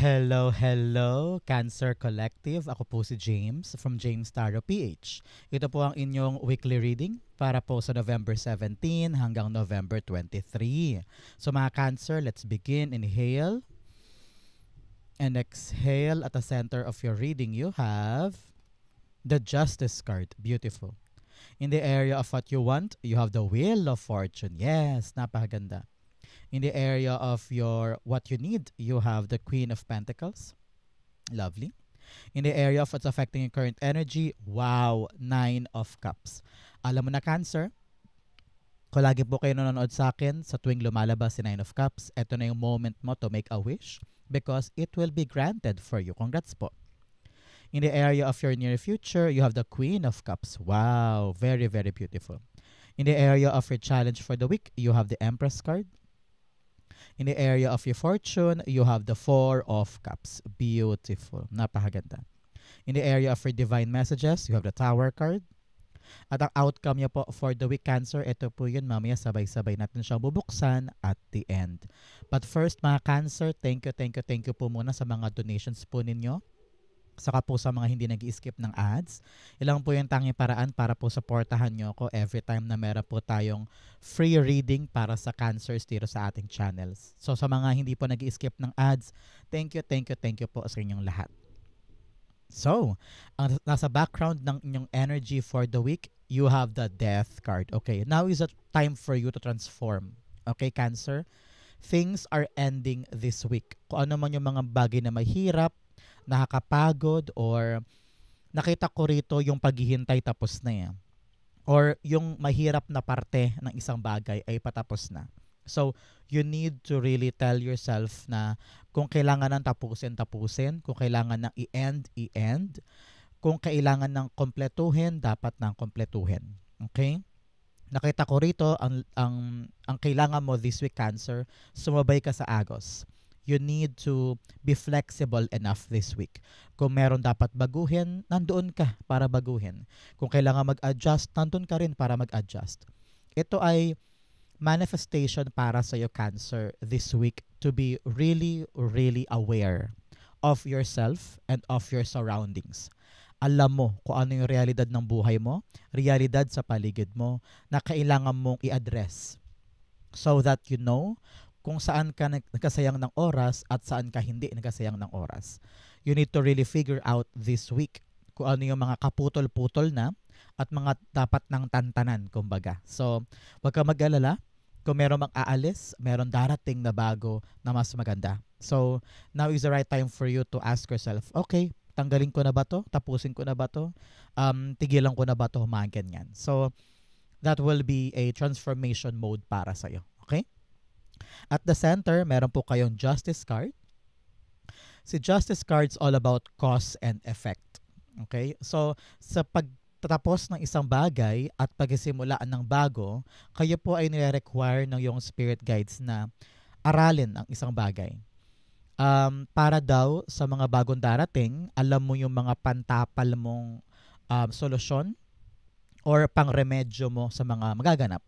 Hello, hello, Cancer Collective. Ako po si James from James Tarot PH. Ito po ang inyong weekly reading para po sa November 17 hanggang November 23. So mga Cancer, let's begin. Inhale and exhale. At the center of your reading, you have the Justice card. Beautiful. In the area of what you want, you have the Wheel of Fortune. Yes, napakaganda. In the area of your what you need, you have the Queen of Pentacles. Lovely. In the area of what's affecting your current energy, wow, Nine of Cups. Alam mo na, Cancer, kung lagi po kayo nanonood sa akin sa tuwing lumalabas si Nine of Cups, ito na yung moment mo to make a wish because it will be granted for you. Congrats po. In the area of your near future, you have the Queen of Cups. Wow, very, very beautiful. In the area of your challenge for the week, you have the Empress card. In the area of your fortune, you have the Four of Cups. Beautiful. Napakaganda. In the area of your divine messages, you have the Tower card. At ang outcome niya po for the week, Cancer, ito po yun. Mamaya sabay-sabay natin siyang bubuksan at the end. But first, mga Cancer, thank you po muna sa mga donations po ninyo. Saka po sa mga hindi nag-skip ng ads. Ilang po yung tanging paraan para po supportahan nyo ako every time na meron po tayong free reading para sa cancers dito sa ating channels. So sa mga hindi po nag-skip ng ads, thank you po sa inyong lahat. So, ang nasa background ng inyong energy for the week, you have the Death card. Okay, now is the time for you to transform. Okay, Cancer? Things are ending this week. Kung ano man yung mga bagay na mahirap, nakakapagod, or nakita ko rito yung paghihintay tapos na yan. Or yung mahirap na parte ng isang bagay ay patapos na. So, you need to really tell yourself na kung kailangan ng tapusin. Kung kailangan ng i-end. Kung kailangan ng kompletuhin, dapat ng kompletuhin. Okay? Nakita ko rito, ang kailangan mo this week, Cancer, sumabay ka sa agos. You need to be flexible enough this week. Kung meron dapat baguhin, nandoon ka para baguhin. Kung kailangan mag-adjust, nandun ka rin para mag-adjust. Ito ay manifestation para sa iyo, Cancer, this week to be really, really aware of yourself and of your surroundings. Alam mo kung ano yung realidad ng buhay mo, realidad sa paligid mo na kailangan mong i-address so that you know kung saan ka nagkasayang ng oras at saan ka hindi nagkasayang ng oras. You need to really figure out this week kung ano yung mga kaputol-putol na at mga dapat ng tantanan, kumbaga. So, wag ka mag-alala. Kung meron mang aalis, meron darating na bago na mas maganda. So, now is the right time for you to ask yourself, okay, tanggalin ko na ba to? Tapusin ko na ba to? Tigilan ko na ba to? Mga ganyan. So, that will be a transformation mode para sa'yo. Okay? At the center, meron po kayong Justice card. Si Justice card's all about cause and effect. Okay? So, sa pagtatapos ng isang bagay at pagsimulaan ng bago, kayo po ay nire-require ng yung spirit guides na aralin ang isang bagay. Para daw sa mga bagong darating, alam mo yung mga pantapal mong solusyon or pangremedyo mo sa mga magaganap.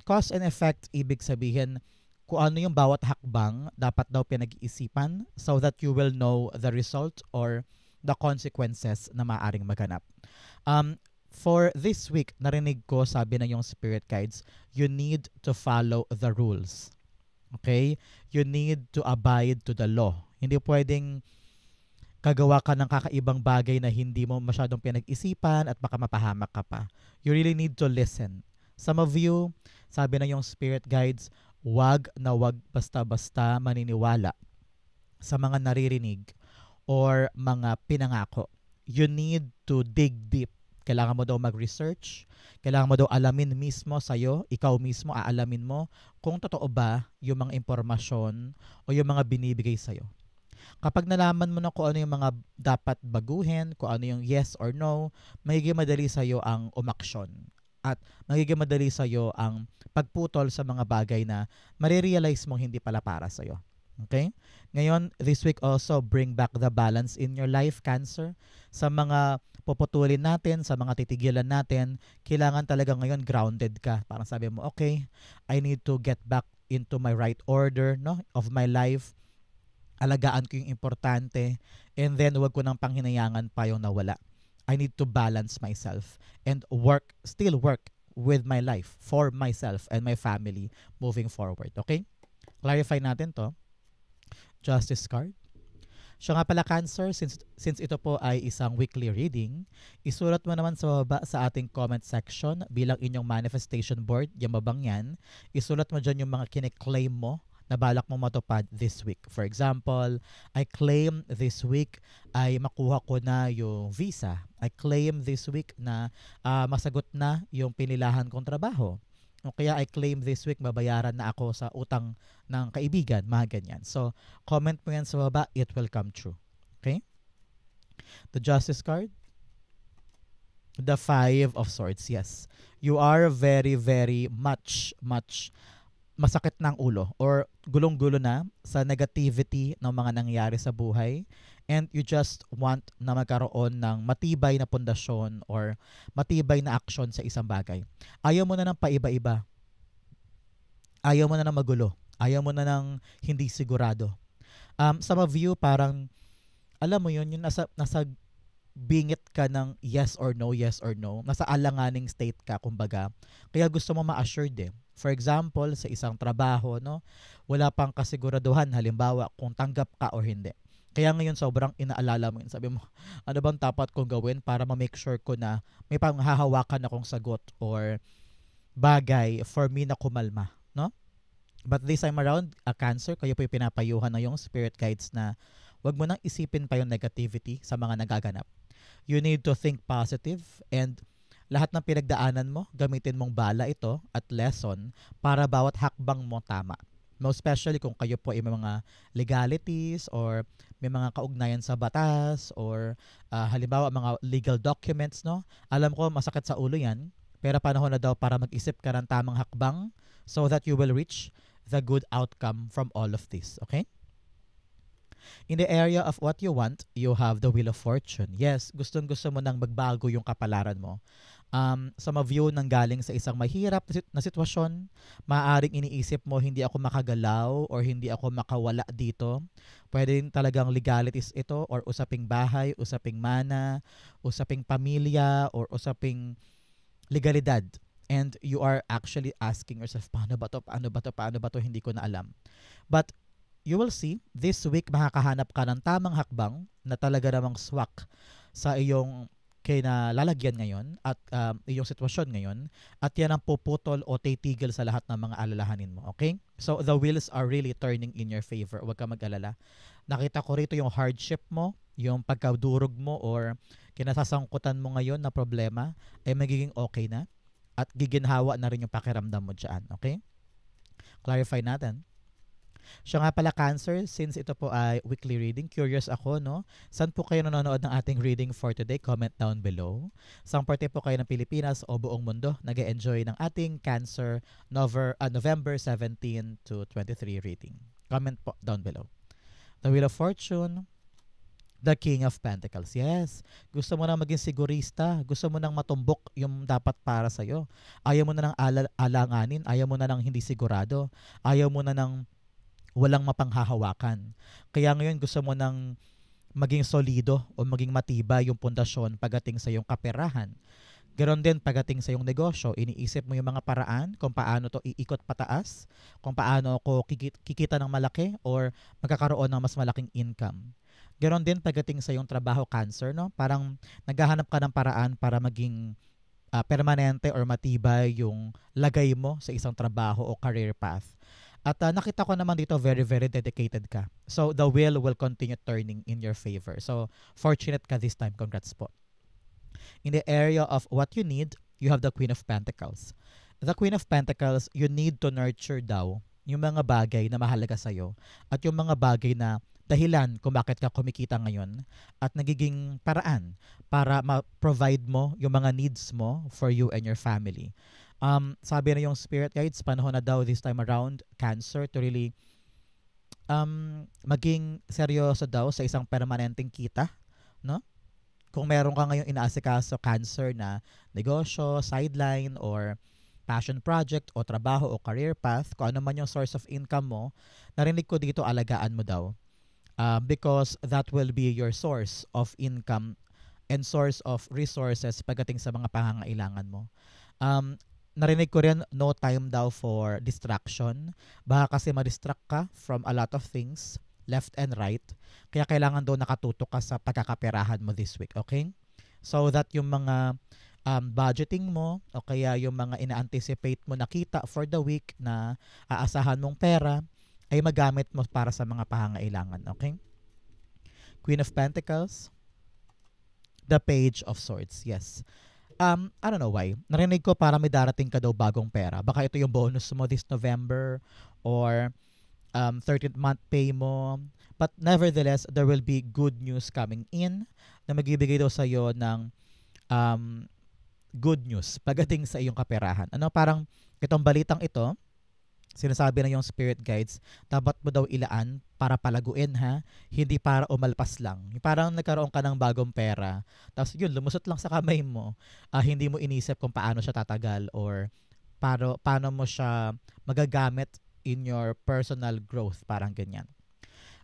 Cause and effect, ibig sabihin kung ano yung bawat hakbang dapat daw pinag-iisipan so that you will know the result or the consequences na maaring maganap. For this week, narinig ko, sabi ng yung spirit guides, you need to follow the rules. Okay? You need to abide to the law. Hindi pwedeng kagawa ka ng kakaibang bagay na hindi mo masyadong pinag-isipan at baka mapahamak ka pa. You really need to listen. Some of you, sabi na yung spirit guides, wag basta-basta maniniwala sa mga naririnig or mga pinangako. You need to dig deep. Kailangan mo daw mag-research. Kailangan mo daw alamin mismo sa'yo. Ikaw mismo aalamin mo kung totoo ba yung mga impormasyon o yung mga binibigay sa'yo. Kapag nalaman mo na kung ano yung mga dapat baguhin, kung ano yung yes or no, magiging madali sa'yo ang umaksyon. At magiging madali sa'yo ang pagputol sa mga bagay na marirealize mong hindi pala para sa'yo. Okay? Ngayon, this week also, bring back the balance in your life, Cancer. Sa mga puputulin natin, sa mga titigilan natin, kailangan talaga ngayon grounded ka. Parang sabi mo, okay, I need to get back into my right order, no, of my life. alagaan ko yung importante, and then wag ko nang panghinayangan pa yung nawala. I need to balance myself and still work with my life for myself and my family moving forward. Okay? Clarify natin to. Justice card. Siya nga pala Cancer, since ito po ay isang weekly reading, isulat mo naman sa baba sa ating comment section bilang inyong manifestation board, yung babang yan, isulat mo dyan yung mga kine-claim mo na balak mo matupad this week. For example, I claim this week ay makuha ko na yung visa. I claim this week na masagot na yung pinilahan kong trabaho. O kaya I claim this week mabayaran na ako sa utang ng kaibigan, mga ganyan. So, comment mo yan sa baba, it will come true. Okay? The Justice card. The Five of Swords, yes. You are very, very much masakit ng ulo or gulong-gulo na sa negativity ng mga nangyari sa buhay, and you just want na magkaroon ng matibay na pundasyon or matibay na aksyon sa isang bagay. Ayaw mo na ng paiba-iba. Ayaw mo na ng magulo. Ayaw mo na ng hindi sigurado. Some of you parang, alam mo yun, yung nasa bingit ka ng yes or no, yes or no. Nasa alanganing state ka, kumbaga. Kaya gusto mo ma-assured eh. For example, sa isang trabaho, no, wala pang kasiguraduhan, halimbawa, kung tanggap ka o hindi. Kaya ngayon sobrang inaalala mo yun. Sabi mo, ano bang dapat kong gawin para ma-make sure ko na may panghahawakan akong sagot or bagay for me na kumalma, no? But this time around, a Cancer, kayo po yung pinapayuhan na yung spirit guides na wag mo nang isipin pa yung negativity sa mga nagaganap. You need to think positive, and lahat ng pinagdaanan mo, gamitin mong bala ito at lesson para bawat hakbang mo tama. Most especially kung kayo po ay may mga legalities or may mga kaugnayan sa batas or halimbawa mga legal documents, no? Alam ko masakit sa ulo yan, pero panahon na daw para mag-isip ka ng tamang hakbang so that you will reach the good outcome from all of this. Okay? In the area of what you want, you have the Wheel of Fortune. Yes, gustong-gusto mo nang magbago yung kapalaran mo. Some of you nanggaling sa isang mahirap na sitwasyon, maaaring iniisip mo hindi ako makagalaw or hindi ako makawala dito. Pwede talagang legalities ito or usaping bahay, usaping mana, usaping pamilya, or usaping legalidad. And you are actually asking yourself, paano ba to, hindi ko na alam. But you will see, this week makakahanap ka ng tamang hakbang na talaga namang swak sa iyong kinalalagyan ngayon at iyong sitwasyon ngayon, at yan ang puputol o titigil sa lahat ng mga alalahanin mo. Okay? So the wheels are really turning in your favor. Huwag ka mag-alala. Nakita ko rito yung hardship mo, yung pagkadurog mo or kinasasangkutan mo ngayon na problema ay magiging okay na at giginhawa na rin yung pakiramdam mo dyan. Okay? Clarify natin. Siya nga pala Cancer, since ito po ay weekly reading, curious ako, no? Saan po kayo nanonood ng ating reading for today? Comment down below. Saan parte po kayo ng Pilipinas o buong mundo nag-e-enjoy ng ating Cancer November 17 to 23 reading? Comment po down below. The Wheel of Fortune, the King of Pentacles. Yes, gusto mo nang maging sigurista, gusto mo nang matumbok yung dapat para sa'yo. Ayaw mo na ng alanganin, ayaw mo na ng hindi sigurado, ayaw mo na ng walang mapanghahawakan. Kaya ngayon gusto mo nang maging solido o maging matibay yung pundasyon pagdating sa iyong kaperahan. Ganon din pagdating sa iyong negosyo, iniisip mo yung mga paraan kung paano to iikot pataas, kung paano ako kikita ng malaki or magkakaroon ng mas malaking income. Ganon din pagdating sa iyong trabaho, Cancer, no? Parang naghahanap ka ng paraan para maging permanente or matibay yung lagay mo sa isang trabaho o career path. At nakita ko naman dito very, very dedicated ka. So, the wheel will continue turning in your favor. So, fortunate ka this time. Congrats po. In the area of what you need, you have the Queen of Pentacles. The Queen of Pentacles, you need to nurture daw yung mga bagay na mahalaga sa'yo at yung mga bagay na dahilan kung bakit ka kumikita ngayon at nagiging paraan para ma-provide mo yung mga needs mo for you and your family. Sabi na yung spirit guides, panahon na daw this time around, Cancer, to really maging seryoso daw sa isang permanenteng kita, no? Kung meron ka ngayong inaasikaso, Cancer, na negosyo, sideline, or passion project, o trabaho, o career path, kung ano man yung source of income mo, narinig ko dito, alagaan mo daw. because that will be your source of income and source of resources pagdating sa mga pangangailangan mo. Um, Narinig ko rin, no time daw for distraction. Baka kasi ma-distract ka from a lot of things, left and right. Kaya kailangan daw nakatutok ka sa pagkakaperahan mo this week, okay? So that yung mga budgeting mo o kaya yung mga ina-anticipate mo na kita for the week na aasahan mong pera ay magamit mo para sa mga pangangailangan, okay? Queen of Pentacles, the Page of Swords, yes. I don't know why. Narinig ko para may darating ka daw bagong pera. Baka ito yung bonus mo this November or 13th month pay mo. But nevertheless, there will be good news coming in na magbibigay daw sa'yo ng good news pagdating sa iyong kaperahan. Ano, parang itong balitang ito, sinasabi na yung spirit guides, dapat mo daw ilaan para palaguin ha, hindi para umalpas lang. Parang nagkaroon ka ng bagong pera, tapos yun, lumusot lang sa kamay mo, hindi mo inisip kung paano siya tatagal or paano mo siya magagamit in your personal growth, parang ganyan.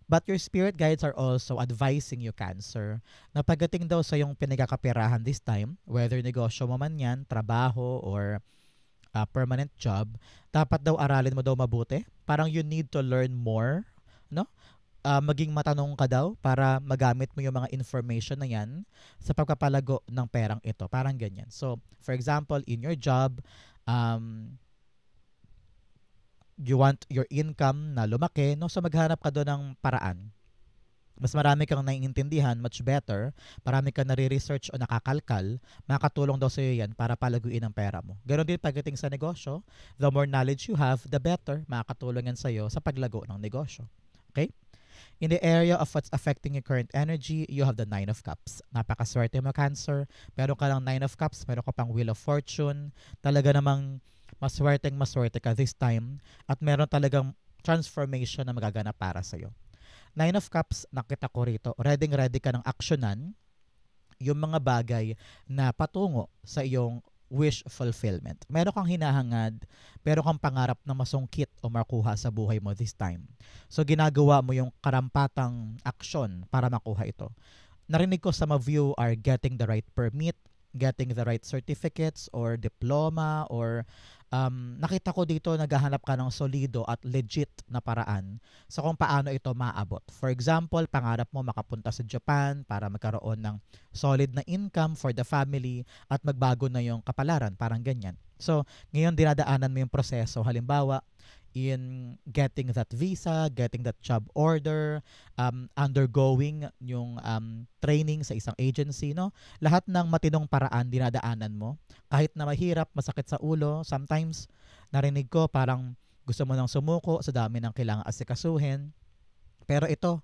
But your spirit guides are also advising you, Cancer, na pagdating daw sa yung pinagkakapirahan this time, whether negosyo mo man yan, trabaho, or permanent job, dapat daw aralin mo daw mabuti. Parang you need to learn more, no? Maging matanong ka daw para magamit mo yung mga information na yan sa pagpapalago ng perang ito. Parang ganyan. So, for example, in your job, you want your income na lumaki, no? So, maghanap ka doon ng paraan. Mas marami kang naiintindihan, much better. Marami kang nare-research o nakakalkal, makakatulong daw sa iyo yan para palaguin ang pera mo. Ganon din pagdating sa negosyo, the more knowledge you have, the better makakatulong yan sa iyo sa paglago ng negosyo. Okay? In the area of what's affecting your current energy, you have the Nine of Cups. Napakaswerte mo, Cancer. Meron ka lang Nine of Cups, meron ka pang Wheel of Fortune. Talaga namang maswerte ka this time at meron talagang transformation na magaganap para sa iyo. Nine of Cups, nakita ko rito, ready ka ng aksyonan yung mga bagay na patungo sa iyong wish fulfillment. Meron kang hinahangad, pero kang pangarap na masungkit o makuha sa buhay mo this time. So ginagawa mo yung karampatang aksyon para makuha ito. Narinig ko some of you are getting the right permit, getting the right certificates or diploma or nakita ko dito naghahanap ka ng solido at legit na paraan sa kung paano ito maabot. For example, pangarap mo makapunta sa Japan para magkaroon ng solid na income for the family at magbago na yung kapalaran, parang ganyan. So, ngayon dinadaanan mo yung proseso. Halimbawa, in getting that visa, getting that job order, undergoing yung training sa isang agency, no? Lahat ng matinong paraan dinadaanan mo. Kahit na mahirap, masakit sa ulo, sometimes narinig ko parang gusto mo nang sumuko sa dami ng kailangang asikasuhin. Pero ito,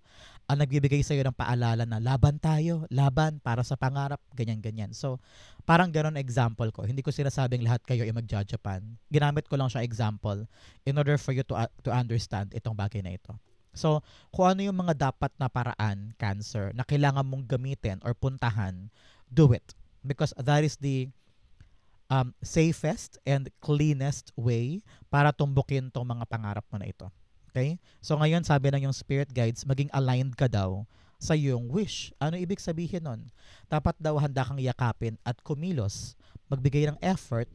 ang nagbibigay sa iyo ng paalala na laban tayo, laban para sa pangarap, ganyan-ganyan. So, parang ganon example ko. Hindi ko sinasabing lahat kayo ay magja-Japan. Ginamit ko lang siya example in order for you to understand itong bagay na ito. So, kung ano yung mga dapat na paraan, Cancer, na kailangan mong gamitin or puntahan, do it. Because that is the safest and cleanest way para tumbukin tong mga pangarap mo na ito. Okay? So ngayon sabi ng yung spirit guides, maging aligned ka daw sa iyong wish. Ano ibig sabihin nun? Dapat daw handa kang yakapin at kumilos, magbigay ng effort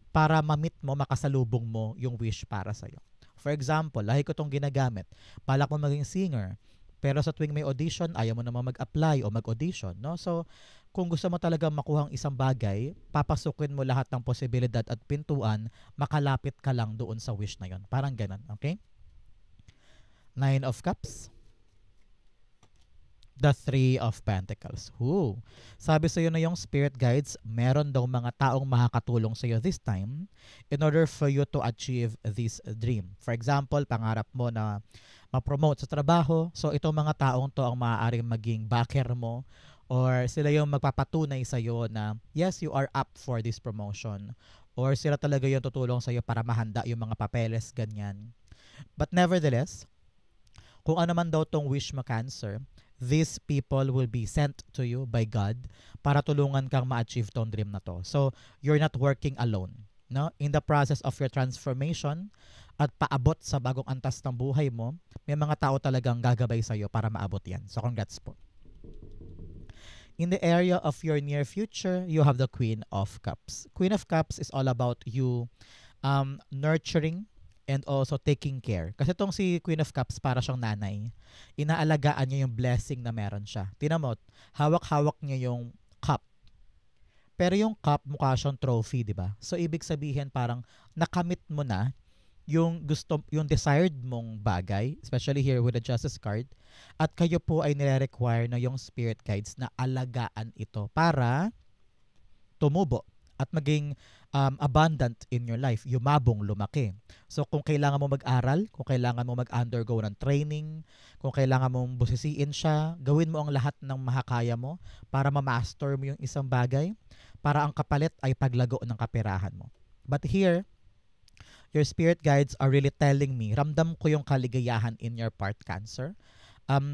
para ma-meet mo, makasalubong mo yung wish para sa iyo. For example, lahi ko itong ginagamit. Balak mo maging singer, pero sa tuwing may audition, ayaw mo naman mag-apply o mag-audition. No? So, kung gusto mo talaga makuha ang isang bagay, papasukin mo lahat ng posibilidad at pintuan, makalapit ka lang doon sa wish na yon. Parang ganun. Okay? Nine of Cups. The Three of Pentacles. Ooh. Sabi sa iyo na yung spirit guides, meron daw mga taong makakatulong sa iyo this time in order for you to achieve this dream. For example, pangarap mo na ma-promote sa trabaho. So, itong mga taong to ang maaaring maging backer mo or sila yung magpapatunay sa iyo na yes, you are up for this promotion. Or sila talaga yung tutulong sa iyo para mahanda yung mga papeles, ganyan. But nevertheless, kung ano man daw tong wish mo, Cancer, these people will be sent to you by God para tulungan kang ma-achieve tong dream na to. So, you're not working alone. No? In the process of your transformation, at paabot sa bagong antas ng buhay mo, may mga tao talagang gagabay sa'yo para maabot yan. So congrats po. In the area of your near future, you have the Queen of Cups. Queen of Cups is all about you nurturing and also taking care. Kasi itong si Queen of Cups para siyang nanay. Inaalagaan niya yung blessing na meron siya. Tingnan mo, hawak-hawak niya yung cup. Pero yung cup mukha siyang trophy, di ba? So ibig sabihin parang nakamit mo na yung desired mong bagay, especially here with the Justice card, at kayo po ay nire-require na yung spirit guides na alagaan ito para tumubo at maging abundant in your life, yumabong, lumaki. So kung kailangan mo mag-aral, kung kailangan mo mag-undergo ng training, kung kailangan mong busisiin siya, gawin mo ang lahat ng mahakaya mo para ma-master mo yung isang bagay, para ang kapalit ay paglago ng kaperahan mo. But here, your spirit guides are really telling me, ramdam ko yung kaligayahan in your part, Cancer.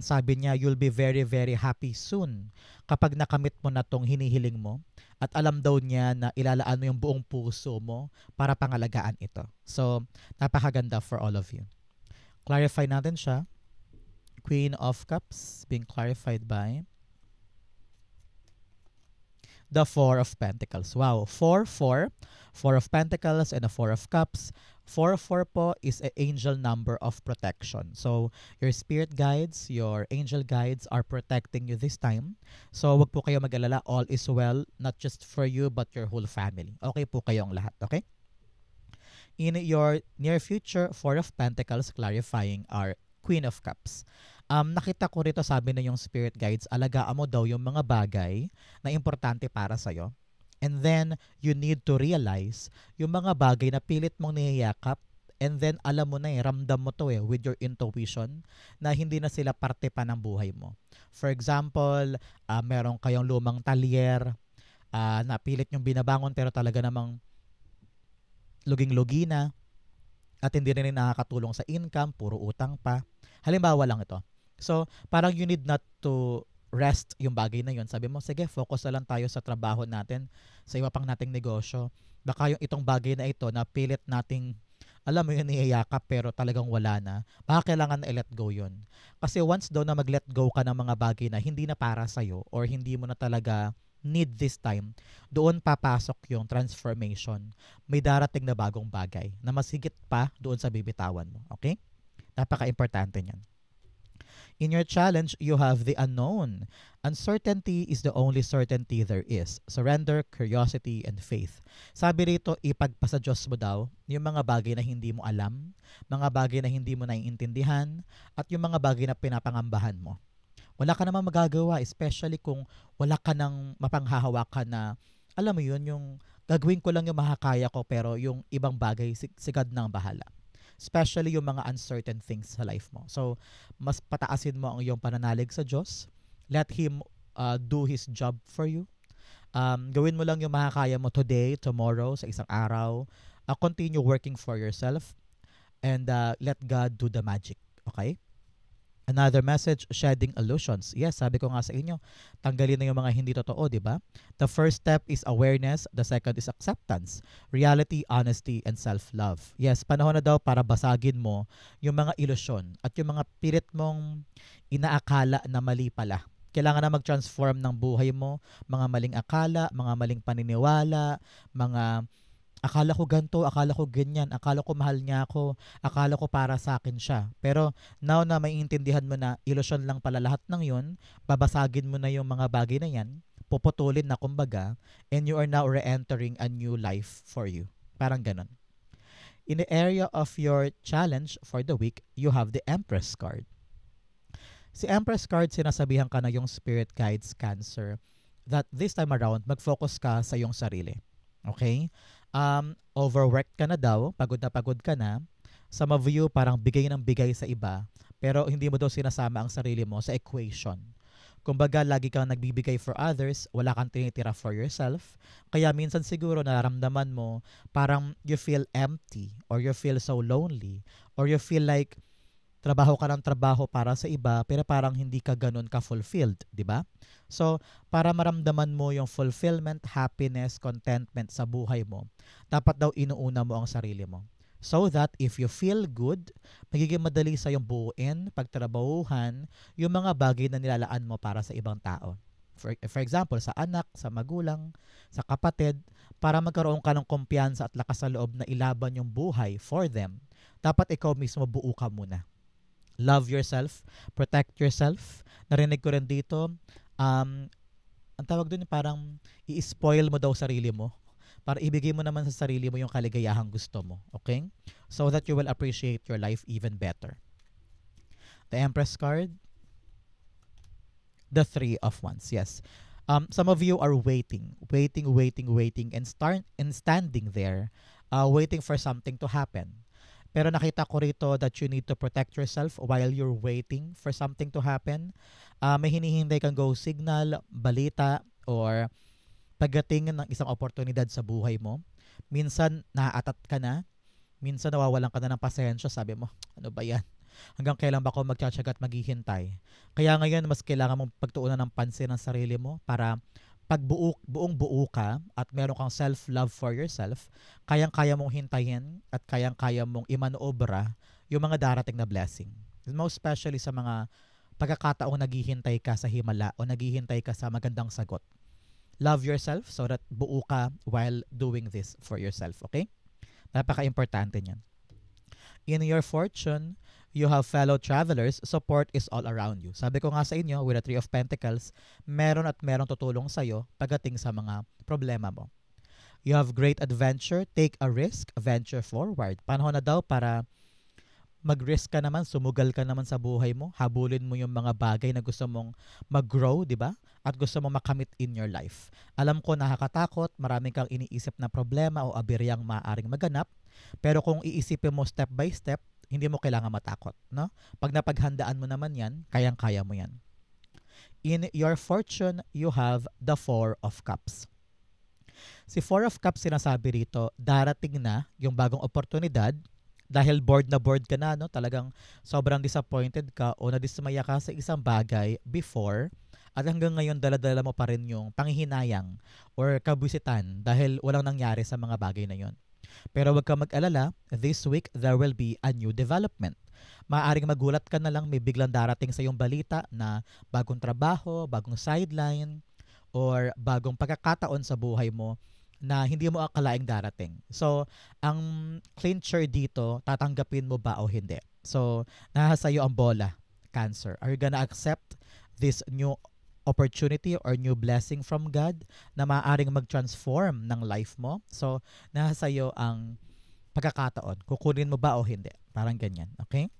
Sabi niya, you'll be very, very happy soon kapag nakamit mo na tong hinihiling mo. At alam daw niya na ilalaan mo yung buong puso mo para pangalagaan ito. So, napakaganda for all of you. Clarify natin siya. Queen of Cups being clarified by the Four of Pentacles. Wow, 4-4. Four of Pentacles and a Four of Cups. 4-4 po is an angel number of protection. So, your spirit guides, your angel guides are protecting you this time. So, wag po kayo mag-alala. All is well, not just for you, but your whole family. Okay po kayong lahat, okay? In your near future, Four of Pentacles clarifying our Queen of Cups. Nakita ko rito, sabi na yung spirit guides, alagaan mo daw yung mga bagay na importante para sa'yo. And then, you need to realize yung mga bagay na pilit mong niyayakap, and then alam mo na ramdam mo to with your intuition na hindi na sila parte pa ng buhay mo. For example, meron kayong lumang talyer na pilit yung binabangon pero talaga namang luging-lugi na at hindi na rin nakakatulong sa income, puro utang pa. Halimbawa lang ito. So, parang you need not to rest yung bagay na yun. Sabi mo, sige, focus na lang tayo sa trabaho natin, sa iba pang nating negosyo. Baka yung itong bagay na ito na pilit nating, alam mo yun, niyayakap pero talagang wala na. Baka kailangan na i-let go yun. Kasi once daw na mag-let go ka ng mga bagay na hindi na para sa'yo or hindi mo na talaga need this time, doon papasok yung transformation. May darating na bagong bagay na mas higit pa doon sa bibitawan mo. Okay? Napaka-importante niyan. In your challenge, you have the unknown. Uncertainty is the only certainty there is. Surrender, curiosity, and faith. Sabi rito, ipagpasa Diyos mo daw yung mga bagay na hindi mo alam, mga bagay na hindi mo naiintindihan, at yung mga bagay na pinapangambahan mo. Wala ka namang magagawa, especially kung wala ka nang mapanghahawakan na, alam mo yun, yung gagawin ko lang yung makakaya ko, pero yung ibang bagay, sigad nang bahala. Especially yung mga uncertain things sa life mo. So, mas pataasin mo ang iyong pananalig sa Diyos. Let Him do His job for you. Gawin mo lang yung makakaya mo today, tomorrow, sa isang araw. Continue working for yourself. And let God do the magic. Okay? Another message, shedding illusions. Yes, sabi ko nga sa inyo, tanggalin na yung mga hindi totoo, di ba? The first step is awareness. The second is acceptance. Reality, honesty, and self-love. Yes, panahon na daw para basagin mo yung mga ilusyon at yung mga pilit mong inaakala na mali pala. Kailangan na mag-transform ng buhay mo, mga maling akala, mga maling paniniwala, mga akala ko ganito, akala ko ganyan, akala ko mahal niya ako, akala ko para sa akin siya. Pero now na maiintindihan mo na ilusyon lang pala lahat ng yun, babasagin mo na yung mga bagay na yan, puputulin na kumbaga, and you are now re-entering a new life for you. Parang ganun. In the area of your challenge for the week, you have the Empress card. Si Empress card, sinasabihan ka na yung spirit guides, Cancer, that this time around, mag-focus ka sa iyong sarili. Okay? Overworked ka na daw, pagod ka na. Some of you parang bigay ng bigay sa iba, pero hindi mo daw sinasama ang sarili mo sa equation. Kumbaga, lagi kang nagbibigay for others, wala kang tinitira for yourself. Kaya minsan siguro nararamdaman mo parang you feel empty or you feel so lonely or you feel like trabaho ka ng trabaho para sa iba pero parang hindi ka ganun ka-fulfilled, di ba? So, para maramdaman mo yung fulfillment, happiness, contentment sa buhay mo, dapat daw inuuna mo ang sarili mo. So that if you feel good, magiging madali sa yung buuin, pagtrabahuhan, yung mga bagay na nilalaan mo para sa ibang tao. For example, sa anak, sa magulang, sa kapatid, para magkaroon ka ng kumpiyansa at lakas sa loob na ilaban yung buhay for them, dapat ikaw mismo buo ka muna. Love yourself, protect yourself. Narinig ko rin dito, ang tawag dun parang i-spoil mo daw sarili mo para ibigay mo naman sa sarili mo yung kaligayahang gusto mo. Okay? So that you will appreciate your life even better. The Empress card, the Three of Wands. Yes. Some of you are waiting, and standing there, waiting for something to happen. Pero nakita ko rito that you need to protect yourself while you're waiting for something to happen. May hinihintay kang go signal, balita, or pagdating ng isang oportunidad sa buhay mo. Minsan, naaatat ka na. Minsan, nawawalan ka na ng pasensya. Sabi mo, ano ba yan? Hanggang kailan ba ako magtsatsaga at maghihintay? Kaya ngayon, mas kailangan mong pagtuunan ng pansin ng sarili mo para pag buong buo ka at meron kang self-love for yourself, kayang-kaya mong hintayin at kayang-kaya mong imanoobra yung mga darating na blessing. Most especially sa mga pagkakataong naghihintay ka sa himala o naghihintay ka sa magandang sagot. Love yourself so that buo ka while doing this for yourself, okay? Napaka-importante niyan. In your fortune, you have fellow travelers, support is all around you. Sabi ko nga sa inyo, with the Three of Pentacles, meron tutulong sa'yo pagdating sa mga problema mo. You have great adventure, take a risk, venture forward. Panahon na daw para mag-risk ka naman, sumugal ka naman sa buhay mo, habulin mo yung mga bagay na gusto mong mag-grow, di ba? At gusto mong makamit in your life. Alam ko nakakatakot, maraming kang iniisip na problema o aberyang maaaring maganap, pero kung iisipin mo step by step, hindi mo kailangan matakot, no? Pag napaghandaan mo naman yan, kayang-kaya mo yan. In your fortune, you have the Four of Cups. Si Four of Cups sinasabi rito, darating na yung bagong oportunidad dahil bored ka na, no? Talagang sobrang disappointed ka o nadismaya ka sa isang bagay before at hanggang ngayon dala-dala mo pa rin yung panghihinayang or kabusitan dahil walang nangyari sa mga bagay na yon. Pero wag ka mag-alala, this week there will be a new development. Maaaring magulat ka na lang, may biglang darating sa iyong balita na bagong trabaho, bagong sideline, or bagong pagkakataon sa buhay mo na hindi mo akalaing darating. So, ang clincher dito, tatanggapin mo ba o hindi? So, nasa iyo ang bola, Cancer. Are you gonna accept this new opportunity or new blessing from God na maaaring mag-transform ng life mo? So, nasa iyo ang pagkakataon. Kukunin mo ba o hindi? Parang ganyan. Okay?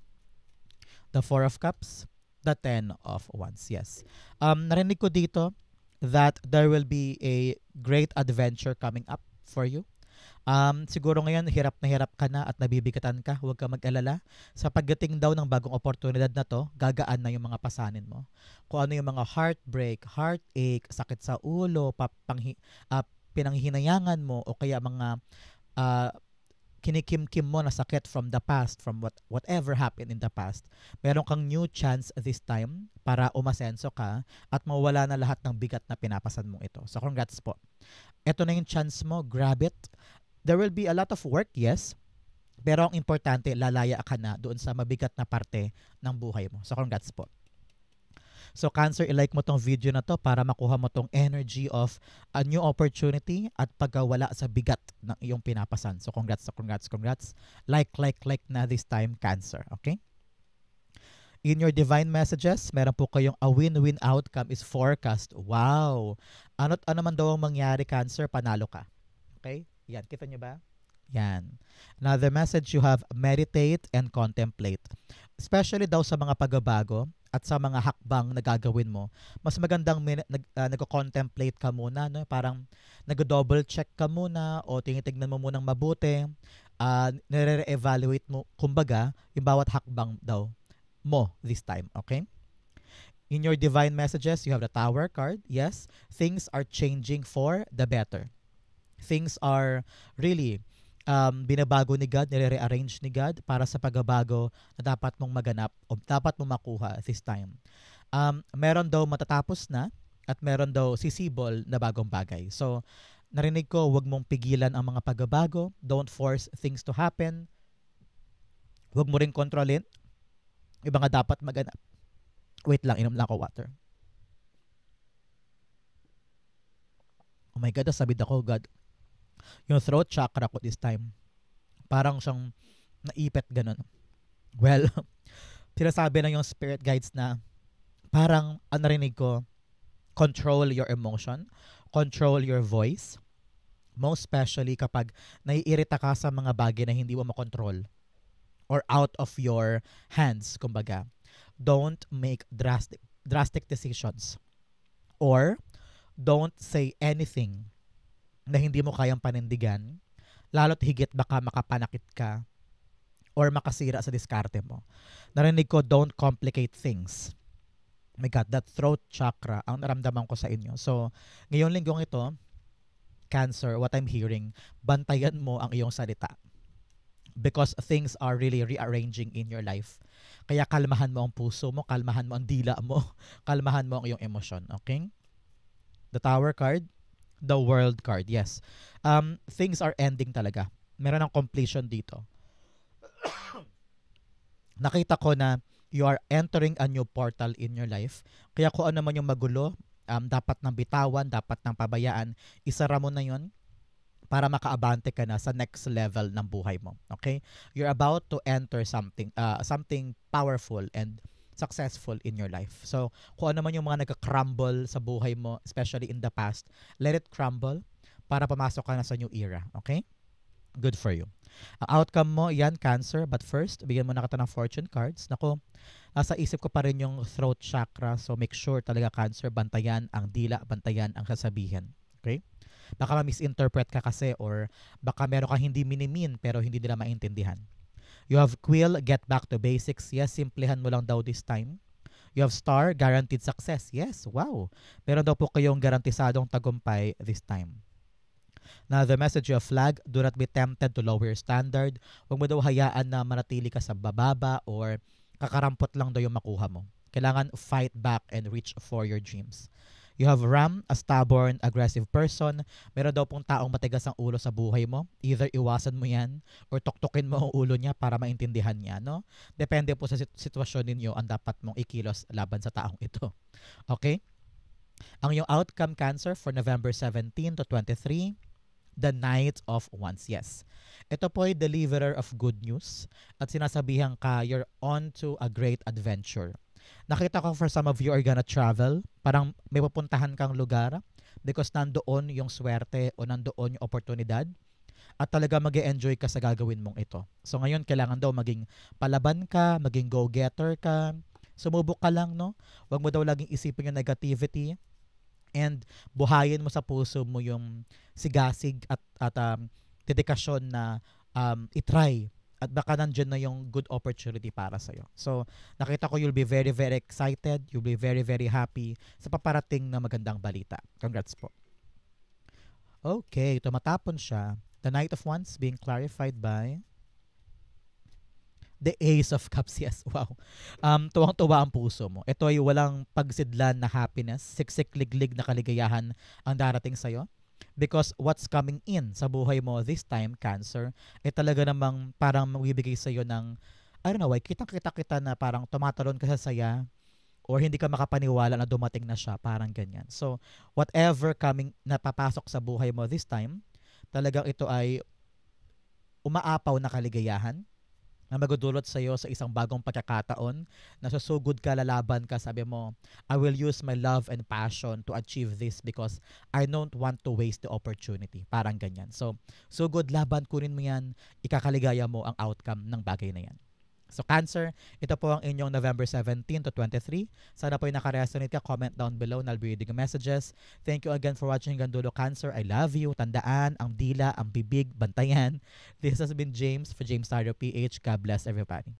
The Four of Cups, the Ten of Wands. Yes. Narinig ko dito that there will be a great adventure coming up for you. Siguro ngayon hirap ka na at nabibigatan ka, huwag ka mag-alala. Sa pagdating daw ng bagong oportunidad na to, gagaan na yung mga pasanin mo. Kung ano yung mga heartbreak, heartache, sakit sa ulo, pinanghihinayangan mo o kaya mga kinikim-kim mo na sakit from the past, from whatever happened in the past, meron kang new chance this time para umasenso ka at mawala na lahat ng bigat na pinapasan mong ito. So congrats po. Ito na yung chance mo, grab it. There will be a lot of work, yes, pero ang importante, lalaya ka na doon sa mabigat na parte ng buhay mo. So congrats po. So Cancer, i-like mo tong video na to para makuha mo tong energy of a new opportunity at pagkawala sa bigat ng iyong pinapasan. So congrats. Like na this time, Cancer. Okay? In your divine messages, meron po kayong a win-win outcome is forecast. Wow! Ano man daw ang mangyari, Cancer, panalo ka. Okay? Yan, kita nyo ba? Yan. Another message, you have meditate and contemplate. Especially daw sa mga pagbabago at sa mga hakbang na gagawin mo, mas magandang nag-contemplate ka muna, no? Parang nag-double check ka muna o tinitignan mo munang mabuti, nire-evaluate mo, kumbaga, yung bawat hakbang daw mo this time, okay? In your divine messages, you have the Tower card. Yes, things are changing for the better. Things are really binabago ni God, nire-rearrange ni God para sa pagbabago na dapat mong maganap o dapat mong makuha this time. Meron daw matatapos na at meron daw sisibol na bagong bagay. So, narinig ko, huwag mong pigilan ang mga pagbabago. Don't force things to happen. Huwag mo rin kontrolin. Iba nga dapat maganap. Wait lang, inom lang ako water. Oh my God, nasabid ako, God. Yung throat chakra ko this time, parang siyang naipit ganun. Well, sinasabi lang yung spirit guides na parang ang narinig ko, control your emotion, control your voice, most especially kapag naiirita ka sa mga bagay na hindi mo makontrol or out of your hands, kumbaga. Don't make drastic decisions or don't say anything na hindi mo kayang panindigan, lalo't higit baka makapanakit ka or makasira sa diskarte mo. Narinig ko, don't complicate things. My God, that throat chakra, ang naramdaman ko sa inyo. So, ngayong linggong ito, Cancer, what I'm hearing, bantayan mo ang iyong salita. Because things are really rearranging in your life. Kaya kalmahan mo ang puso mo, kalmahan mo ang dila mo, kalmahan mo ang iyong emosyon. Okay? The Tower card, the World card, yes. Things are ending talaga. Meron ng completion dito. Nakita ko na you are entering a new portal in your life. Kaya kung ano man yung magulo, dapat nang bitawan, dapat nang pabayaan, isara mo na yun para makaabante ka na sa next level ng buhay mo. Okay? You're about to enter something powerful and successful in your life. So, kung ano man yung mga nagka-crumble sa buhay mo, especially in the past, let it crumble para pumasok ka na sa new era. Okay? Good for you. Ang outcome mo, yan, Cancer. But first, bigyan mo na kita ng fortune cards. Nako, nasa isip ko pa rin yung throat chakra. So, make sure talaga, Cancer, bantayan ang dila, bantayan ang kasabihan. Okay? Baka ma-misinterpret ka kasi or baka meron kang hindi minimin pero hindi nila maintindihan. You have Quill, get back to basics. Yes, simplihan mo lang daw this time. You have Star, guaranteed success. Yes, wow. Meron daw po kayong garantisadong tagumpay this time. Now, the message of Flag, do not be tempted to lower your standard. Huwag mo daw hayaan na manatili ka sa bababa or kakarampot lang daw yung makuha mo. Kailangan fight back and reach for your dreams. You have Ram, a stubborn, aggressive person. Meron daw pong taong matigas ang ulo sa buhay mo. Either iwasan mo yan or tuktukin mo ang ulo niya para maintindihan niya. No? Depende po sa sitwasyon ninyo ang dapat mong ikilos laban sa taong ito. Okay? Ang iyong outcome, Cancer, for November 17 to 23, the Knight of Wands. Yes. Ito po ay deliverer of good news at sinasabihan ka, you're on to a great adventure. Nakita ko for some of you are gonna travel, parang may pupuntahan kang lugar because nandoon yung swerte o nandoon yung oportunidad at talaga mag-e-enjoy ka sa gagawin mong ito. So ngayon kailangan daw maging palaban ka, maging go-getter ka, sumubok ka lang, no? Huwag mo daw laging isipin yung negativity and buhayin mo sa puso mo yung sigasig at dedikasyon na itry at baka nandyan na yung good opportunity para sa'yo. So, nakita ko you'll be very, very excited. You'll be very, very happy sa paparating na magandang balita. Congrats po. Okay, tumatapon siya. The Knight of Wands being clarified by the Ace of Cups. Yes, wow. Tuwang-tuwa ang puso mo. Ito ay walang pagsidlan na happiness, siksik-liglig na kaligayahan ang darating sa'yo. Because what's coming in sa buhay mo this time, Cancer, ay talaga namang parang magbibigay sa'yo ng, I don't know why, kitang-kita kita na parang tumatalon ka sa saya or hindi ka makapaniwala na dumating na siya, parang ganyan. So, whatever coming na papasok sa buhay mo this time, talagang ito ay umaapaw na kaligayahan na magudulot sa'yo sa isang bagong pagkakataon na susugod ka, lalaban ka, sabi mo, I will use my love and passion to achieve this because I don't want to waste the opportunity. Parang ganyan. So, sugod, laban, kunin mo yan, ikakaligaya mo ang outcome ng bagay na yan. So, Cancer, ito po ang inyong November 17 to 23. Sana po yung nakaresonate ka. Comment down below and I'll be reading your messages. Thank you again for watching hanggang dulo, Cancer. I love you. Tandaan, ang dila, ang bibig, bantayan. This has been James for James Tarot PH. God bless everybody.